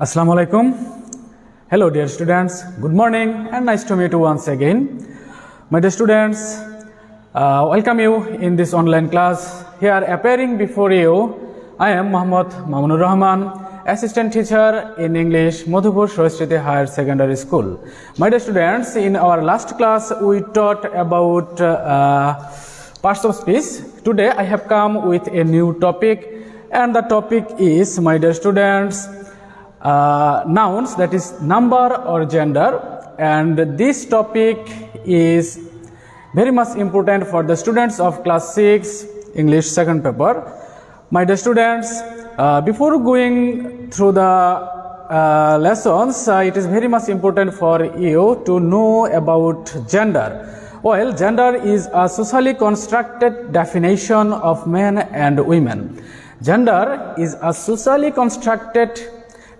Assalamu alaikum. Hello dear students, good morning and nice to meet you once again. My dear students, welcome you in this online class. Here appearing before you, I am Muhammad Mamunur Rahman, Assistant Teacher in English, Madhupur Saraswati Higher Secondary School. My dear students, in our last class we taught about parts of speech. Today I have come with a new topic, and the topic is, my dear students, nouns, that is number or gender, and this topic is very much important for the students of class 6 English second paper. My dear students, before going through the lessons, it is very much important for you to know about gender. Well, gender is a socially constructed definition of men and women. Gender is a socially constructed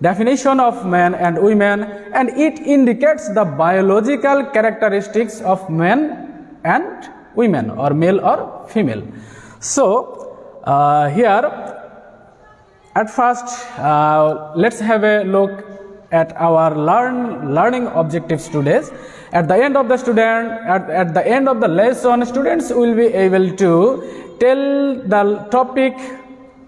definition of men and women, and it indicates the biological characteristics of men and women, or male or female. So here at first let's have a look at our learning objectives today. At the end of the lesson, students will be able to tell the topic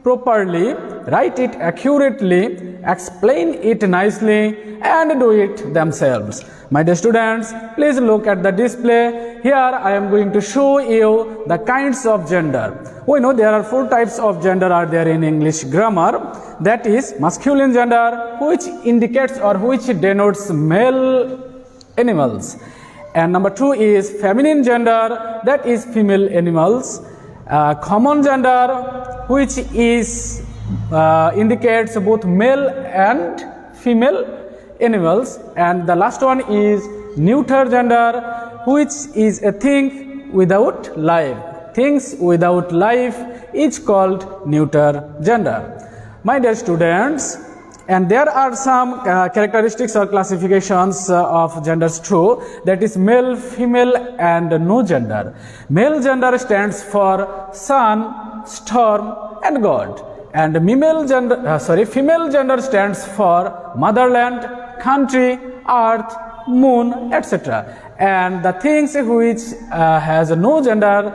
properly, write it accurately, explain it nicely, and do it themselves. My dear students, please look at the display. Here I am going to show you the kinds of gender. We know there are 4 types of gender are there in English grammar. That is masculine gender, which indicates or which denotes male animals. And number 2 is feminine gender, that is female animals. Common gender, which is indicates both male and female animals. And the last one is neuter gender, which is a thing without life. Things without life is called neuter gender. My dear students, and there are some characteristics or classifications of genders too, that is male, female, and no gender. Male gender stands for sun, storm, and God. And female gender stands for motherland, country, earth, moon, etc. And the things which has no gender,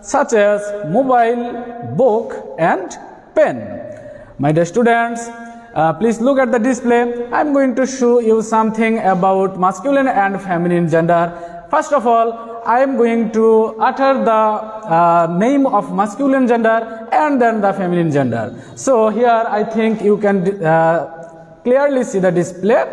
such as mobile, book, and pen. My dear students, please look at the display. I am going to show you something about masculine and feminine gender. First of all, I am going to utter the name of masculine gender and then the feminine gender. So here I think you can clearly see the display.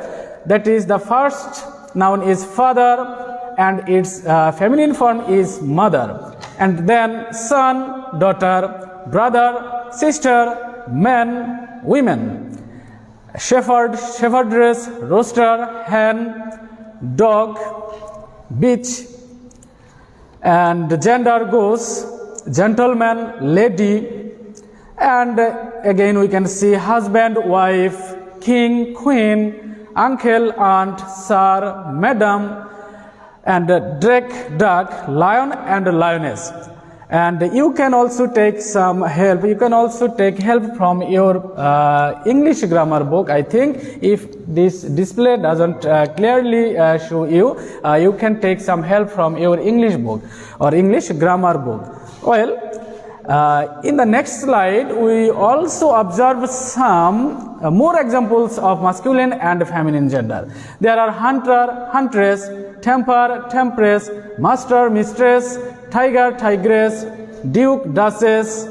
That is, the first noun is father and its feminine form is mother. And then son, daughter, brother, sister, men, women. Shepherd, shepherdess, rooster, hen, dog, bitch, and the gender goes gentleman, lady, and again we can see husband, wife, king, queen, uncle, aunt, sir, madam, and drake, duck, lion, and lioness. And you can also take some help. You can also take help from your English grammar book. I think if this display doesn't clearly show you, you can take some help from your English book or English grammar book. Well, in the next slide, we also observe some more examples of masculine and feminine gender. There are hunter, huntress, temper, tempress, master, mistress, tiger, tigress, duke, duchess,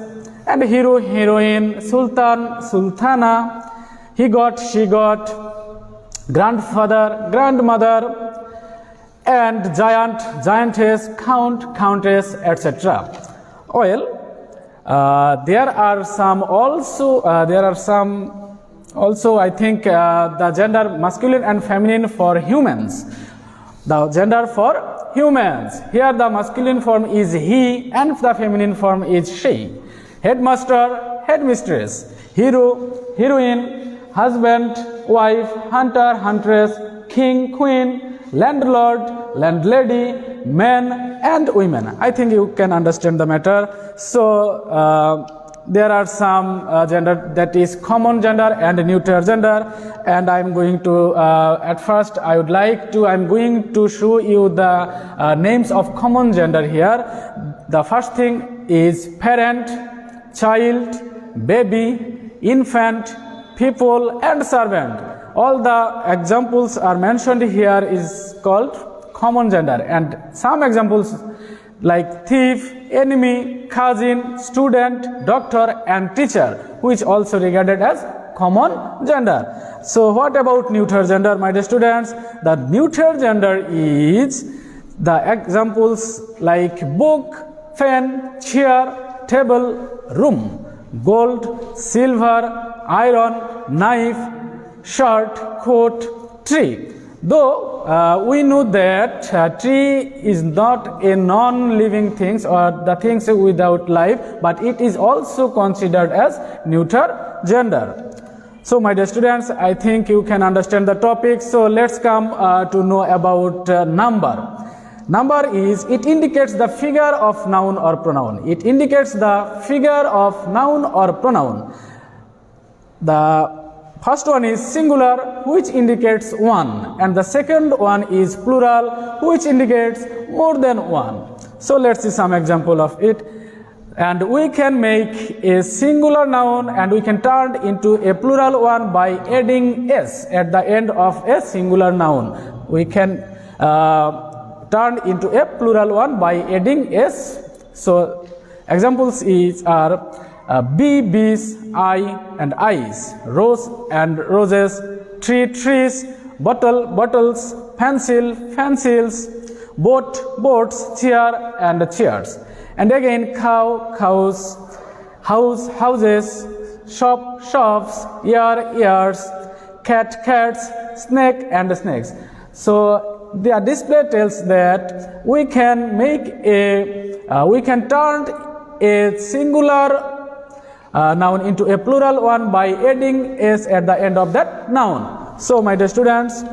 and hero, heroine, sultan, sultana, he got, she got, grandfather, grandmother, and giant, giantess, count, countess, etc. Well, there are some also I think the gender masculine and feminine for humans. The gender for humans. Here the masculine form is he and the feminine form is she. Headmaster, headmistress, hero, heroine, husband, wife, hunter, huntress, king, queen, landlord, landlady, men, and women. I think you can understand the matter. So there are some gender, that is common gender and neuter gender, and I'm going to at first I'm going to show you the names of common gender here. The first thing is parent, child, baby, infant, people, and servant. All the examples are mentioned here is called common gender, and some examples like thief, enemy, cousin, student, doctor, and teacher, which also regarded as common gender. So what about neuter gender, my dear students? The neuter gender is the examples like book, pen, chair, table, room, gold, silver, iron, knife, shirt, coat, tree. Though we know that tree is not a non-living things or the things without life, but it is also considered as neuter gender. So my dear students, I think you can understand the topic. So let's come to know about number. Number is, it indicates the figure of noun or pronoun. It indicates the figure of noun or pronoun. The first one is singular, which indicates one, and the second one is plural, which indicates more than one. So let's see some example of it. And we can make a singular noun and we can turn into a plural one by adding s at the end of a singular noun. We can turn into a plural one by adding s. So examples are bees, I and eyes, rose and roses, tree, trees, bottle, bottles, pencil, pencils, boat, boats, chair and chairs. And again cow, cows, house, houses, shop, shops, ear, ears, cat, cats, snake and snakes. So the display tells that we can turn a singular noun into a plural one by adding s at the end of that noun. So my dear students,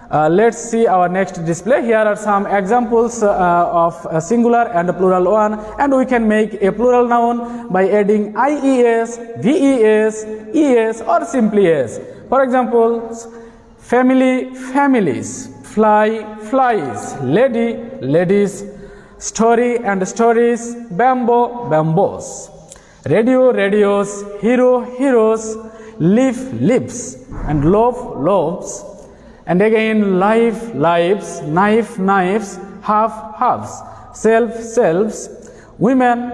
let's see our next display. Here are some examples of a singular and a plural one, and we can make a plural noun by adding ies, ves, es or simply s. For example, family, families, fly, flies, lady, ladies, story and stories, bamboo, bamboos, radio, radios, hero, heroes, leaf, leaves, and loaf, loaves, and again life, lives, knife, knives, half, halves, self, selves, women,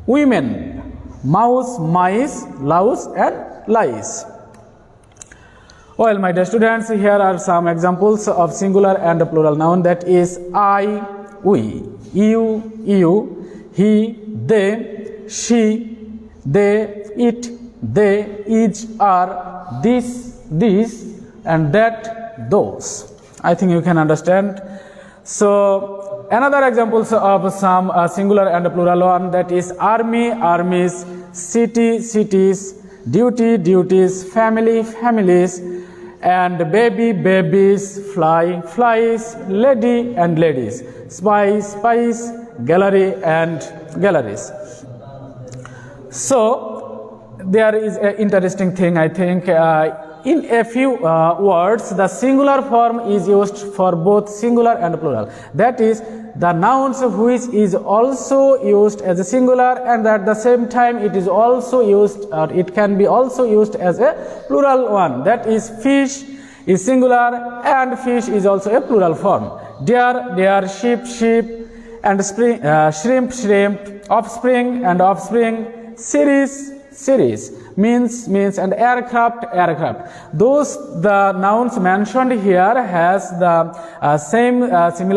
women, mouse, mice, louse, and lies. Well, my dear students, here are some examples of singular and plural noun, that is I, we, you, he, they, she, they, it, they, each, are, this, and that, those. I think you can understand. So another examples of some singular and plural one, that is army, armies, city, cities, duty, duties, family, families, and baby, babies, fly, flies, lady and ladies, spy, spies, gallery and galleries. So there is an interesting thing, I think. In a few words, the singular form is used for both singular and plural. That is, the nouns which is also used as a singular, and at the same time it is also used, or it can be also used as a plural one. That is, fish is singular and fish is also a plural form. Deer, deer, sheep, sheep, and shrimp, shrimp, offspring and offspring, series, series, means, and aircraft, aircraft. Those the nouns mentioned here has the same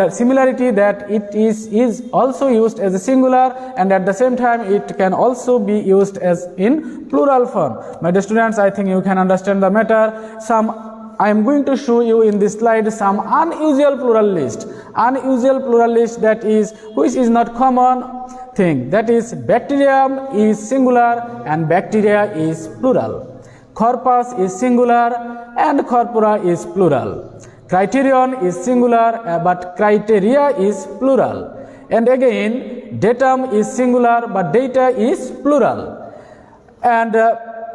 similarity, that it is also used as a singular, and at the same time it can also be used as in plural form. My dear students, I think you can understand the matter. I am going to show you in this slide some unusual plural list. Unusual plural list, that is, which is not common thing. That is, bacterium is singular and bacteria is plural. Corpus is singular and corpora is plural. Criterion is singular but criteria is plural. And again, datum is singular but data is plural. And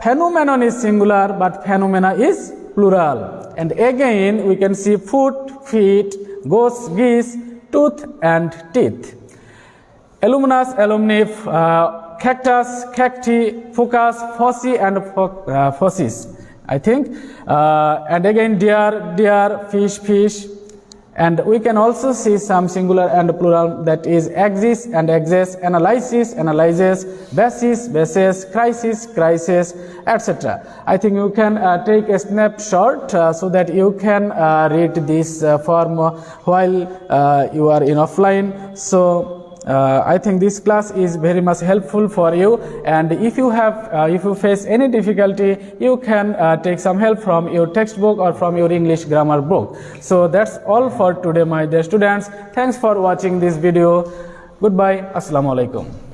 phenomenon is singular, but phenomena is plural. And again we can see foot, feet, goats, geese, tooth and teeth. Alumnus, alumnif, cactus, cacti, focus, foci and focis, I think. And again deer, deer, fish, fish. And we can also see some singular and plural, that is axis and axis, analysis, analyzes, basis, basis, crisis, crisis, etc. I think you can take a snapshot so that you can read this form while you are in offline. So I think this class is very much helpful for you, and if you face any difficulty, you can take some help from your textbook or from your English grammar book. So that's all for today, my dear students. Thanks for watching this video. Goodbye. Assalamu alaikum.